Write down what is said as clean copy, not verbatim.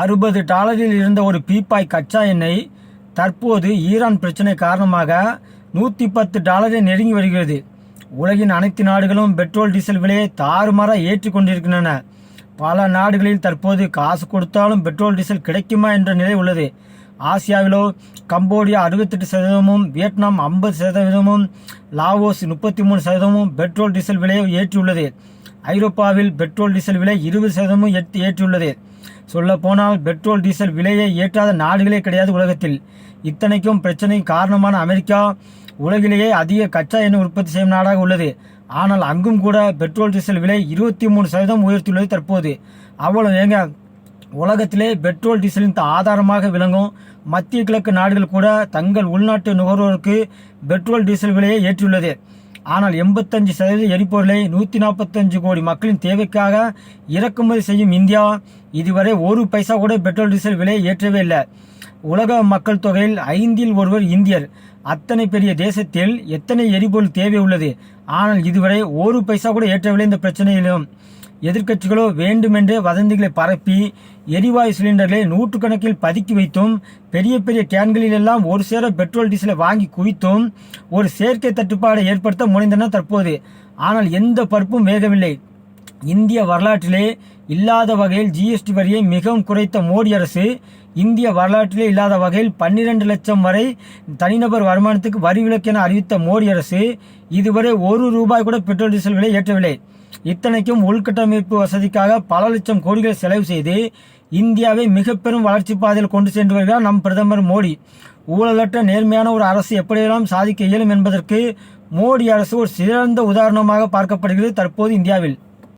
$60 இருந்த ஒரு பீப்பாய் கச்சா எண்ணெய் தற்போது ஈரான் பிரச்சனை காரணமாக $110 நெருங்கி வருகிறது. உலகின் அனைத்து நாடுகளும் பெட்ரோல் டீசல் விலையை தாறுமாறாக ஏற்றி கொண்டிருக்கின்றன. பல நாடுகளில் தற்போது காசு கொடுத்தாலும் பெட்ரோல் டீசல் கிடைக்குமா என்ற நிலை உள்ளது. ஆசியாவிலோ Cambodia 68%, Vietnam 50%, Laos 33% petrol diesel விலையை ஏற்றியுள்ளது. ஐரோப்பாவில் பெட்ரோல் டீசல் விலை 20% ஏற்றியுள்ளது. சொல்ல போனால் பெட்ரோல் டீசல் விலையை ஏற்றாத நாடுகளே கிடையாது உலகத்தில். இத்தனைக்கும் பிரச்சனை காரணமான அமெரிக்கா உலகிலேயே அதிக கச்சா எண்ணெய் உற்பத்தி செய்யும் நாடாக உள்ளது. ஆனால் அங்கும் கூட பெட்ரோல் டீசல் விலை 23% உயர்த்தியுள்ளது தற்போது. அவ்வளவு ஏங்க, உலகத்திலே பெட்ரோல் டீசலின் ஆதாரமாக விளங்கும் மத்திய கிழக்கு நாடுகள் கூட தங்கள் உள்நாட்டு நுகர்வோருக்கு பெட்ரோல் டீசல் விலையை ஏற்றியுள்ளது. ஆனால் 85% எரிபொருளை 145 கோடி மக்களின் தேவைக்காக இறக்குமதி செய்யும் இந்தியா இதுவரை ஒரு பைசா கூட பெட்ரோல் டீசல் விலையை ஏற்றவே இல்லை. உலக மக்கள் தொகையில் 5 ஒருவர் இந்தியர். அத்தனை பெரிய தேசத்தில் எத்தனை எரிபொருள் தேவை உள்ளது. ஆனால் இதுவரை ஒரு பைசா கூட ஏற்றவில்லை. இந்த பிரச்சனையிலும் எதிர்க்கட்சிகளோ வேண்டுமென்றே வதந்திகளை பரப்பி எரிவாயு சிலிண்டர்களை நூற்றுக்கணக்கில் பதுக்கி வைத்தும் பெரிய பெரிய கேன்களில் எல்லாம் ஒரு சேர பெட்ரோல் டீசலை வாங்கி குவித்தும் ஒரு செயற்கை தட்டுப்பாடை ஏற்படுத்த முனைந்தன தற்போது. ஆனால் எந்த பருப்பும் வேகவில்லை. இந்திய வரலாற்றிலே இல்லாத வகையில் ஜிஎஸ்டி வரியை மிகவும் குறைத்த மோடி அரசு இந்திய வரலாற்றிலே இல்லாத வகையில் 12 லட்சம் வரை தனிநபர் வருமானத்துக்கு வரி விலக்கு என அறிவித்த மோடி அரசு இதுவரை $1 கூட பெட்ரோல் டீசல் விலை ஏற்றவில்லை. இத்தனைக்கும் உள்கட்டமைப்பு வசதிக்காக பல லட்சம் கோடிகளை செலவு செய்து இந்தியாவை மிக பெரும் வளர்ச்சி பாதையில் கொண்டு சென்று வருகிறார் நம் பிரதமர் மோடி. ஊழலற்ற நேர்மையான ஒரு அரசு எப்படியெல்லாம் சாதிக்க இயலும் என்பதற்கு மோடி அரசு ஒரு சிறந்த உதாரணமாக பார்க்கப்படுகிறது தற்போது இந்தியாவில்.